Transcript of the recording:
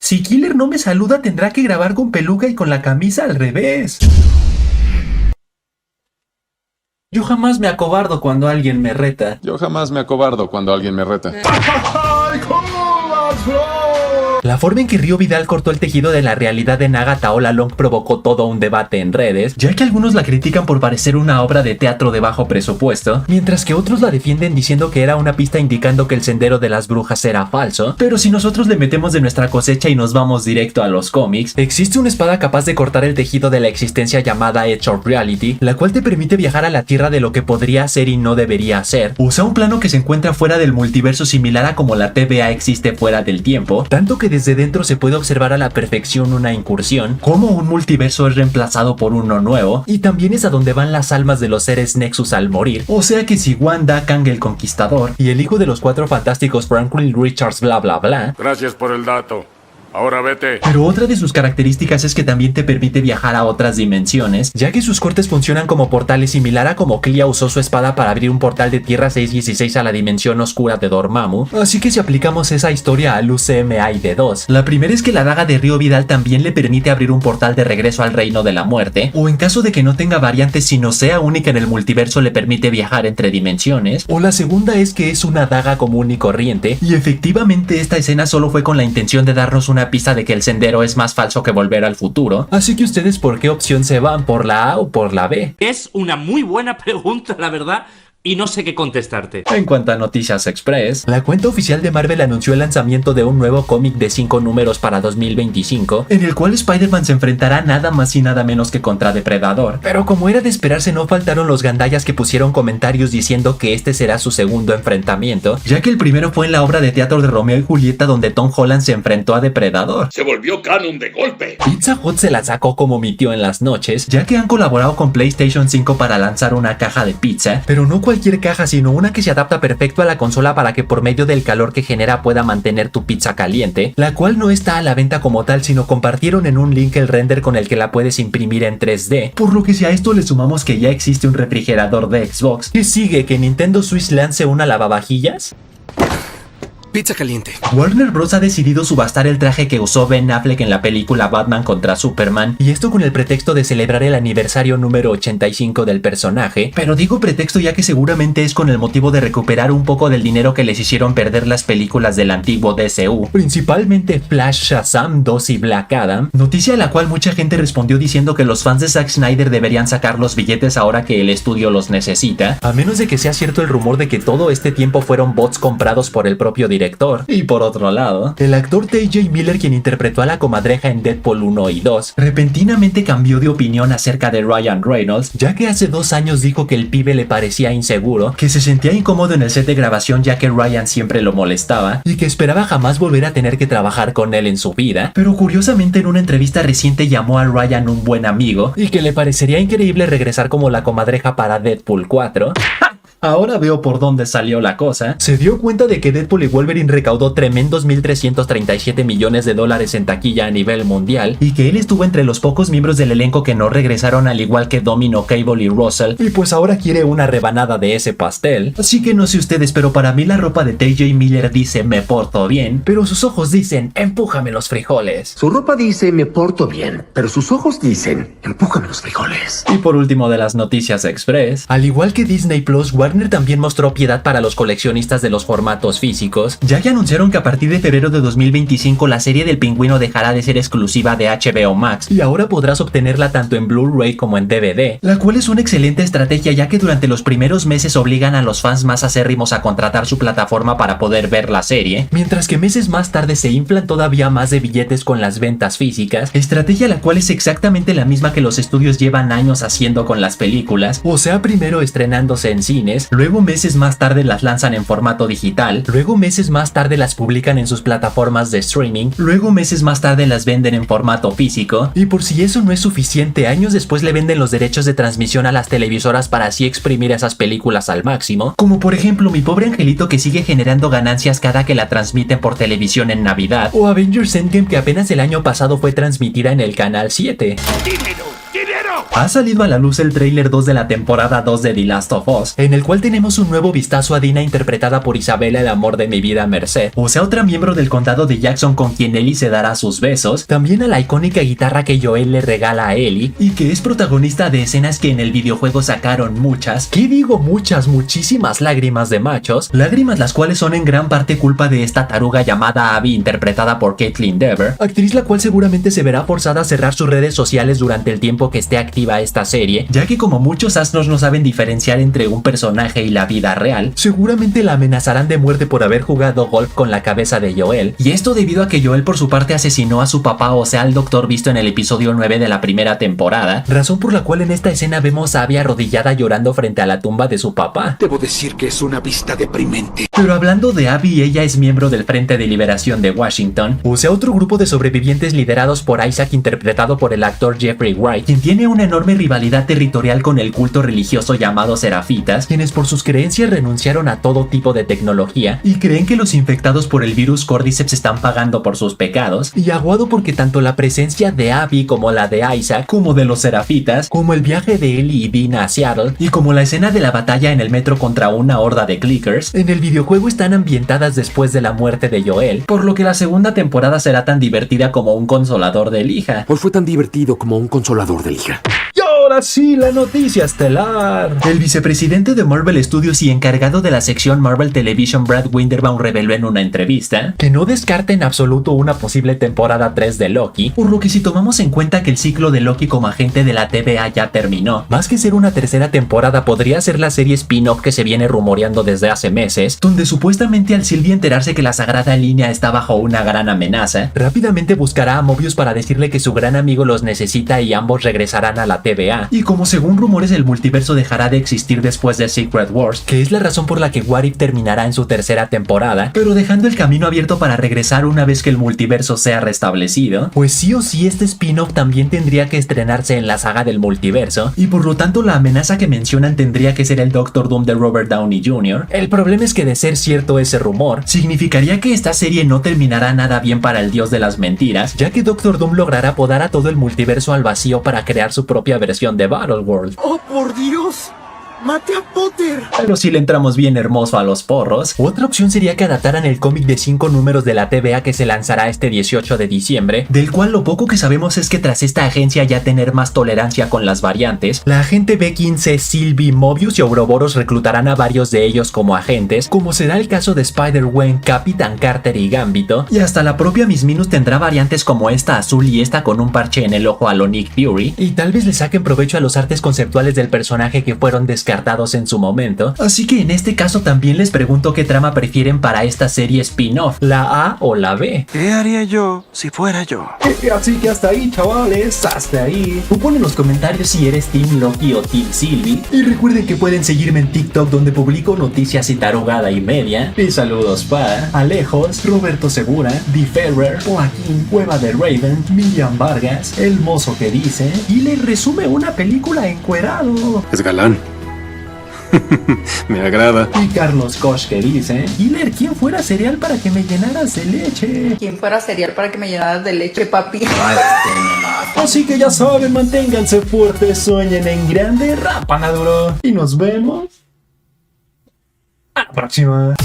Si Killer no me saluda, tendrá que grabar con peluca y con la camisa al revés. Yo jamás me acobardo cuando alguien me reta. Yo jamás me acobardo cuando alguien me reta. La forma en que Río Vidal cortó el tejido de la realidad de Agatha All Along provocó todo un debate en redes, ya que algunos la critican por parecer una obra de teatro de bajo presupuesto, mientras que otros la defienden diciendo que era una pista indicando que el sendero de las brujas era falso. Pero si nosotros le metemos de nuestra cosecha y nos vamos directo a los cómics, existe una espada capaz de cortar el tejido de la existencia llamada Edge of Reality, la cual te permite viajar a la tierra de lo que podría ser y no debería ser. Usa un plano que se encuentra fuera del multiverso similar a como la TVA existe fuera del tiempo, tanto que desde dentro se puede observar a la perfección una incursión, como un multiverso es reemplazado por uno nuevo, y también es a donde van las almas de los seres Nexus al morir. O sea que si Wanda, Kang el Conquistador y el hijo de los Cuatro Fantásticos Franklin Richards bla bla bla. Gracias por el dato. Ahora vete. Pero otra de sus características es que también te permite viajar a otras dimensiones, ya que sus cortes funcionan como portales, similar a como Clea usó su espada para abrir un portal de Tierra 616 a la dimensión oscura de Dormammu. Así que si aplicamos esa historia al UCM hay de dos. La primera es que la daga de Río Vidal también le permite abrir un portal de regreso al reino de la muerte, o en caso de que no tenga variantes sino sea única en el multiverso le permite viajar entre dimensiones. O la segunda es que es una daga común y corriente, y efectivamente esta escena solo fue con la intención de darnos una pista de que el sendero es más falso que Volver al Futuro. Así que ustedes, ¿por qué opción se van? ¿Por la A o por la B? Es una muy buena pregunta, la verdad, y no sé qué contestarte. En cuanto a Noticias Express, la cuenta oficial de Marvel anunció el lanzamiento de un nuevo cómic de 5 números para 2025, en el cual Spider-Man se enfrentará nada más y nada menos que contra Depredador. Pero como era de esperarse, no faltaron los gandallas que pusieron comentarios diciendo que este será su segundo enfrentamiento, ya que el primero fue en la obra de teatro de Romeo y Julieta donde Tom Holland se enfrentó a Depredador. Se volvió canon de golpe. Pizza Hut se la sacó como mi tío en las noches, ya que han colaborado con PlayStation 5 para lanzar una caja de pizza, pero no cualquier caja, sino una que se adapta perfecto a la consola para que por medio del calor que genera pueda mantener tu pizza caliente, la cual no está a la venta como tal, sino compartieron en un link el render con el que la puedes imprimir en 3D, por lo que si a esto le sumamos que ya existe un refrigerador de Xbox, ¿qué sigue? ¿Que Nintendo Switch lance una lavavajillas? Pizza caliente. Warner Bros. Ha decidido subastar el traje que usó Ben Affleck en la película Batman contra Superman, y esto con el pretexto de celebrar el aniversario número 85 del personaje, pero digo pretexto ya que seguramente es con el motivo de recuperar un poco del dinero que les hicieron perder las películas del antiguo DCU, principalmente Flash, Shazam 2 y Black Adam, noticia a la cual mucha gente respondió diciendo que los fans de Zack Snyder deberían sacar los billetes ahora que el estudio los necesita, a menos de que sea cierto el rumor de que todo este tiempo fueron bots comprados por el propio director. Y por otro lado, el actor T.J. Miller, quien interpretó a la comadreja en Deadpool 1 y 2, repentinamente cambió de opinión acerca de Ryan Reynolds, ya que hace 2 años dijo que el pibe le parecía inseguro, que se sentía incómodo en el set de grabación ya que Ryan siempre lo molestaba, y que esperaba jamás volver a tener que trabajar con él en su vida, pero curiosamente en una entrevista reciente llamó a Ryan un buen amigo, y que le parecería increíble regresar como la comadreja para Deadpool 4. Ahora veo por dónde salió la cosa. Se dio cuenta de que Deadpool y Wolverine recaudó tremendos $1,337 millones en taquilla a nivel mundial, y que él estuvo entre los pocos miembros del elenco que no regresaron, al igual que Domino, Cable y Russell, y pues ahora quiere una rebanada de ese pastel. Así que no sé ustedes, pero para mí la ropa de T.J. Miller dice me porto bien, pero sus ojos dicen empújame los frijoles. Su ropa dice me porto bien, pero sus ojos dicen empújame los frijoles. Y por último de las Noticias Express, al igual que Disney Plus, Warner también mostró piedad para los coleccionistas de los formatos físicos, ya que anunciaron que a partir de febrero de 2025 la serie del Pingüino dejará de ser exclusiva de HBO Max, y ahora podrás obtenerla tanto en Blu-ray como en DVD, la cual es una excelente estrategia ya que durante los primeros meses obligan a los fans más acérrimos a contratar su plataforma para poder ver la serie, mientras que meses más tarde se inflan todavía más de billetes con las ventas físicas, estrategia la cual es exactamente la misma que los estudios llevan años haciendo con las películas, o sea, primero estrenándose en cines, luego meses más tarde las lanzan en formato digital, luego meses más tarde las publican en sus plataformas de streaming, luego meses más tarde las venden en formato físico, y por si eso no es suficiente, años después le venden los derechos de transmisión a las televisoras para así exprimir esas películas al máximo, como por ejemplo Mi Pobre Angelito, que sigue generando ganancias cada que la transmiten por televisión en Navidad, o Avengers Endgame, que apenas el año pasado fue transmitida en el canal 7. ¡Dinero! ¡Dinero! Ha salido a la luz el tráiler 2 de la temporada 2 de The Last of Us, en el cual tenemos un nuevo vistazo a Dina interpretada por Isabela, el amor de mi vida, Merced, o sea, otra miembro del condado de Jackson con quien Ellie se dará sus besos, también a la icónica guitarra que Joel le regala a Ellie y que es protagonista de escenas que en el videojuego sacaron muchísimas lágrimas de machos, lágrimas las cuales son en gran parte culpa de esta taruga llamada Abby interpretada por Caitlin Dever, actriz la cual seguramente se verá forzada a cerrar sus redes sociales durante el tiempo que esté activa esta serie, ya que como muchos asnos no saben diferenciar entre un personaje y la vida real, seguramente la amenazarán de muerte por haber jugado golf con la cabeza de Joel, y esto debido a que Joel por su parte asesinó a su papá, o sea al doctor visto en el episodio 9 de la primera temporada, razón por la cual en esta escena vemos a Abby arrodillada llorando frente a la tumba de su papá. Debo decir que es una vista deprimente. Pero hablando de Abby, ella es miembro del Frente de Liberación de Washington, o sea otro grupo de sobrevivientes liderados por Isaac interpretado por el actor Jeffrey Wright, quien tiene una enorme rivalidad territorial con el culto religioso llamado Serafitas, quienes por sus creencias renunciaron a todo tipo de tecnología y creen que los infectados por el virus Cordyceps están pagando por sus pecados, y aguado porque tanto la presencia de Abby como la de Isaac, como de los Serafitas, como el viaje de Ellie y Dina a Seattle, y como la escena de la batalla en el metro contra una horda de clickers, en el videojuego están ambientadas después de la muerte de Joel, por lo que la segunda temporada será tan divertida como un consolador de lija. Hoy fue tan divertido como un consolador de lija. Y ahora sí, la noticia estelar. El vicepresidente de Marvel Studios y encargado de la sección Marvel Television, Brad Winderbaum, reveló en una entrevista que no descarta en absoluto una posible temporada 3 de Loki, por lo que si tomamos en cuenta que el ciclo de Loki como agente de la TVA ya terminó, más que ser una tercera temporada podría ser la serie spin-off que se viene rumoreando desde hace meses, donde supuestamente al Sylvie enterarse que la Sagrada Línea está bajo una gran amenaza, rápidamente buscará a Mobius para decirle que su gran amigo los necesita y ambos regresarán a la TVA, y como según rumores el multiverso dejará de existir después de Secret Wars, que es la razón por la que What If terminará en su tercera temporada, pero dejando el camino abierto para regresar una vez que el multiverso sea restablecido, pues sí o sí este spin-off también tendría que estrenarse en la saga del multiverso, y por lo tanto la amenaza que mencionan tendría que ser el Doctor Doom de Robert Downey Jr. El problema es que de ser cierto ese rumor, significaría que esta serie no terminará nada bien para el dios de las mentiras, ya que Doctor Doom logrará podar a todo el multiverso al vacío para crear su propia versión de Battleworld. ¡Oh, por Dios! ¡Mate a Potter! Pero si le entramos bien hermoso a los porros, otra opción sería que adaptaran el cómic de 5 números de la TVA que se lanzará este 18 de diciembre, del cual lo poco que sabemos es que tras esta agencia ya tener más tolerancia con las variantes, la agente B15, Sylvie, Mobius y Ouroboros reclutarán a varios de ellos como agentes, como será el caso de Spider-Gwen, Capitán Carter y Gambito, y hasta la propia Miss Minus tendrá variantes como esta azul y esta con un parche en el ojo a lo Nick Fury, y tal vez le saquen provecho a los artes conceptuales del personaje que fueron descartados en su momento. Así que en este caso también les pregunto qué trama prefieren para esta serie spin-off, la A o la B. ¿Qué haría yo si fuera yo? Así que hasta ahí, chavales, hasta ahí. Tú pon en los comentarios si eres Team Loki o Team Sylvie. Y recuerden que pueden seguirme en TikTok, donde publico noticias y tarugada y media. Y saludos para Alejos, Roberto Segura, Di Ferrer, Joaquín, Cueva de Raven, Miriam Vargas, El Mozo que dice, y le resume una película encuerado. Es galán. Me agrada. Y Carlos Koch que dice, Killer, ¿quién fuera cereal para que me llenaras de leche? ¿Quién fuera cereal para que me llenaras de leche, papi? Así que ya saben, manténganse fuertes, sueñen en grande, rapan a duro. Y nos vemos a la próxima.